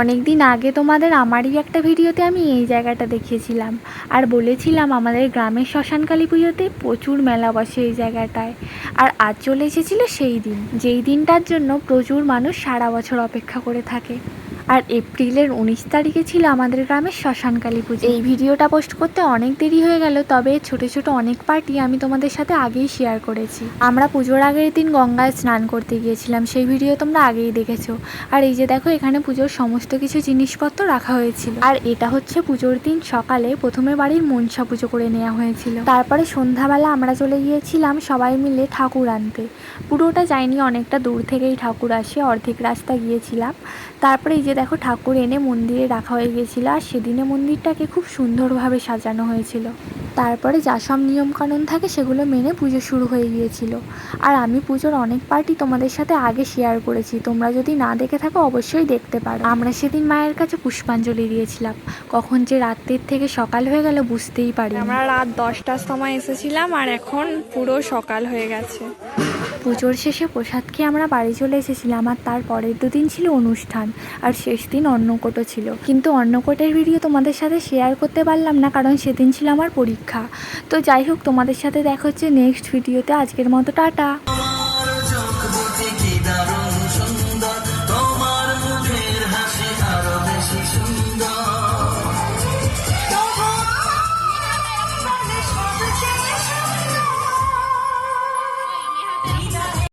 অনেক দিন আগে তোমাদের আমারই একটা ভিডিওতে আমি এই জায়গাটা দেখিয়েছিলাম আর বলেছিলাম আমাদের গ্রামের শ্মশানকালী পুজোতে প্রচুর মেলা বসে এই জায়গাটায়। আর আজ চলে এসেছিল সেই দিন, যেই দিনটার জন্য প্রচুর মানুষ সারা বছর অপেক্ষা করে থাকে। আর এপ্রিলের 19 তারিখে ছিল আমাদের গ্রামের শ্মশানকালী পুজো। এই ভিডিওটা পোস্ট করতে অনেক দেরি হয়ে গেল, তবে ছোট ছোট অনেক পার্টি আমি তোমাদের সাথে আগেই শেয়ার করেছি। আমরা পুজোর আগের দিন গঙ্গায় স্নান করতে গিয়েছিলাম, সেই ভিডিও তোমরা আগেই দেখেছো। আর এই যে দেখো, এখানে পুজোর সমস্ত কিছু জিনিসপত্র রাখা হয়েছিল। আর এটা হচ্ছে পুজোর দিন সকালে প্রথমে বাড়ির মনসা পুজো করে নেওয়া হয়েছিল। তারপরে সন্ধ্যাবেলা আমরা চলে গিয়েছিলাম সবাই মিলে ঠাকুর আনতে। পুরোটা যাইনি, অনেকটা দূর থেকেই ঠাকুর আসে, অর্ধেক রাস্তা গিয়েছিলাম। তারপরে এই যে দেখো, ঠাকুর এনে মন্দিরে রাখা হয়ে গিয়েছিল। আর সেদিনে মন্দিরটাকে খুব সুন্দরভাবে সাজানো হয়েছিল। তারপরে যা সব নিয়মকানুন থাকে সেগুলো মেনে পুজো শুরু হয়ে গিয়েছিল। আর আমি পুজোর অনেক পার্টি তোমাদের সাথে আগে শেয়ার করেছি, তোমরা যদি না দেখে থাকো অবশ্যই দেখতে পারো। আমরা সেদিন মায়ের কাছে পুষ্পাঞ্জলি দিয়েছিলাম, কখন যে রাত্রির থেকে সকাল হয়ে গেল বুঝতেই পারি। আমরা রাত 10টার সময় এসেছিলাম আর এখন পুরো সকাল হয়ে গেছে। পুজোর শেষে প্রসাদ খেয়ে আমরা বাড়ি চলে এসেছিলাম। আর তার পরের দুদিন ছিল অনুষ্ঠান, আর শেষ দিন অন্নকূটও ছিল। কিন্তু অন্নকূটের ভিডিও তোমাদের সাথে শেয়ার করতে পারলাম না, কারণ সেদিন ছিল আমার পরীক্ষা। তো যাই হোক, তোমাদের সাথে দেখা হচ্ছে নেক্সট ভিডিওতে। আজকের মতো টাটা।